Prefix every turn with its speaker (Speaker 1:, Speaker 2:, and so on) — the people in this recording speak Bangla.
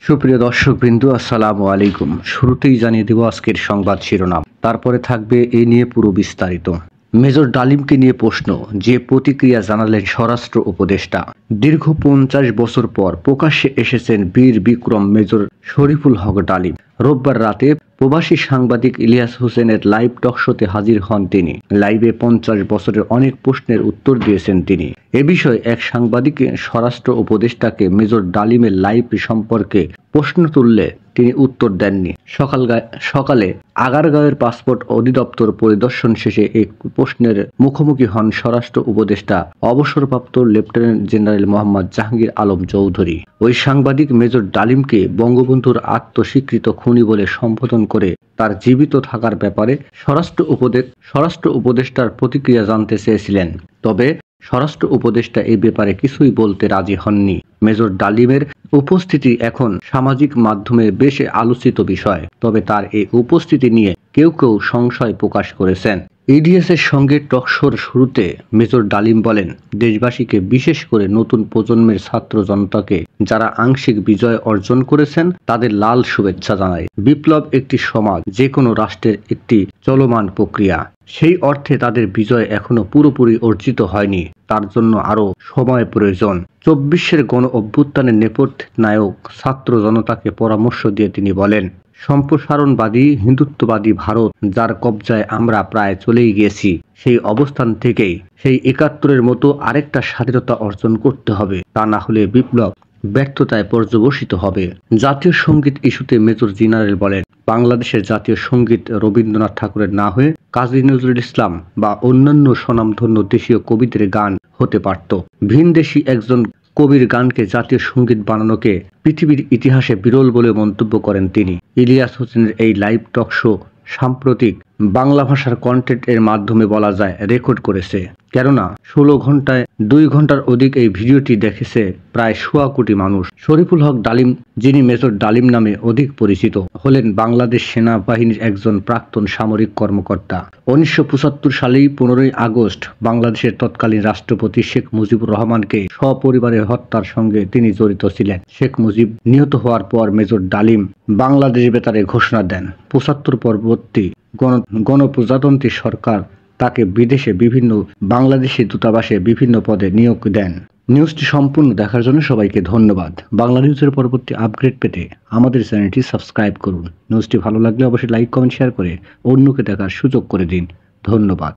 Speaker 1: সুপ্রিয় দর্শকবৃন্দ, আসসালামু আলাইকুম। শুরুতেই জানিয়ে দেব আজকের সংবাদ শিরোনাম, তারপরে থাকবে এ নিয়ে পুরো বিস্তারিত। মেজর ডালিমকে নিয়ে প্রশ্ন, যে প্রতিক্রিয়া জানালেন স্বরাষ্ট্র উপদেষ্টা। দীর্ঘ 50 বছর পর প্রকাশ্যে এসেছেন বীর বিক্রম মেজর শরীফুল হক ডালিম। রোববার রাতে প্রবাসী সাংবাদিক ইলিয়াস হোসেনের লাইভ টক শোতে হাজির হন তিনি। লাইভে 50 বছরের অনেক প্রশ্নের উত্তর দিয়েছেন তিনি। এ বিষয়ে এক সাংবাদিক স্বরাষ্ট্র উপদেষ্টাকে মেজর ডালিমের লাইভ সম্পর্কে প্রশ্ন তুললে তিনি উত্তর দেননি। সকালে আগারগাঁওয়ের পাসপোর্ট অধিদপ্তর পরিদর্শন শেষে এই প্রশ্নের মুখোমুখি হন স্বরাষ্ট্র উপদেষ্টা অবসরপ্রাপ্ত লেফটেন্যান্ট জেনারেল মোহাম্মদ জাহাঙ্গীর আলম চৌধুরী। ওই সাংবাদিক মেজর ডালিমকে বঙ্গবন্ধুর আত্মস্বীকৃত খুনি বলে সম্বোধন করে তার জীবিত থাকার ব্যাপারে স্বরাষ্ট্র উপদেষ্টার প্রতিক্রিয়া জানতে চেয়েছিলেন। তবে স্বরাষ্ট্র উপদেষ্টা এই ব্যাপারে কিছুই বলতে রাজি হননি। মেজর ডালিমের উপস্থিতি এখন সামাজিক মাধ্যমে বেশ আলোচিত বিষয়। তবে তার এই উপস্থিতি নিয়ে কেউ কেউ সংশয় প্রকাশ করেছেন। ইডিএস এর সঙ্গে টকশোর শুরুতে মেজর ডালিম বলেন, দেশবাসীকে, বিশেষ করে নতুন প্রজন্মের ছাত্র জনতাকে যারা আংশিক বিজয় অর্জন করেছেন তাদের লাল শুভেচ্ছা জানায়। বিপ্লব একটি সমাজ, যে কোনো রাষ্ট্রের একটি চলমান প্রক্রিয়া। সেই অর্থে তাদের বিজয় এখনো পুরোপুরি অর্জিত হয়নি, তার জন্য আরো সময় প্রয়োজন। 24-এর গণ অভ্যুত্থানের নেপথ্যে নায়ক ছাত্র জনতাকে পরামর্শ দিয়ে তিনি বলেন, সম্প্রসারণবাদী হিন্দুত্ববাদী ভারত যার কবজায় আমরা প্রায় চলেই গিয়েছি, সেই অবস্থান থেকেই সেই 71-এর মতো আরেকটা স্বাধীনতা অর্জন করতে হবে। তা না হলে বিপ্লব ব্যর্থতায় পর্যবসিত হবে। জাতীয় সঙ্গীত ইস্যুতে মেজর জেনারেল বলেন, বাংলাদেশের জাতীয় সঙ্গীত রবীন্দ্রনাথ ঠাকুরের না হয়ে কাজী নজরুল ইসলাম বা অন্যান্য স্বনামধন্য দেশীয় কবিদের গান হতে পারত। ভিনদেশী একজন কবির গানকে জাতীয় সঙ্গীত বানানোকে পৃথিবীর ইতিহাসে বিরল বলে মন্তব্য করেন তিনি। ইলিয়াস হোসেনের এই লাইভ টক শো সাম্প্রতিক বাংলা ভাষার কন্টেন্ট এর মাধ্যমে বলা যায় রেকর্ড করেছে। কেননা 16 ঘন্টায় 2 ঘন্টার অধিক এই ভিডিওটি দেখেছে প্রায় 1.25 কোটি মানুষ। শরীফুল হক ডালিম, যিনি মেজর ডালিম নামে অধিক পরিচিত, হলেন বাংলাদেশ সেনাবাহিনীর একজন প্রাক্তন সামরিক কর্মকর্তা। 1975 সালেই 15ই আগস্ট বাংলাদেশের তৎকালীন রাষ্ট্রপতি শেখ মুজিবুর রহমানকে সপরিবারে হত্যার সঙ্গে তিনি জড়িত ছিলেন। শেখ মুজিব নিহত হওয়ার পর মেজর ডালিম বাংলাদেশ বেতারে ঘোষণা দেন। 75 পরবর্তী গণপ্রজাতন্ত্রী সরকার তাকে বিদেশে বিভিন্ন বাংলাদেশি দূতাবাসে বিভিন্ন পদে নিয়োগ দেন। নিউজটি সম্পূর্ণ দেখার জন্য সবাইকে ধন্যবাদ। বাংলা নিউজের পরবর্তী আপডেট পেতে আমাদের চ্যানেলটি সাবস্ক্রাইব করুন। নিউজটি ভালো লাগলে অবশ্যই লাইক, কমেন্ট, শেয়ার করে অন্যকে দেখার সুযোগ করে দিন। ধন্যবাদ।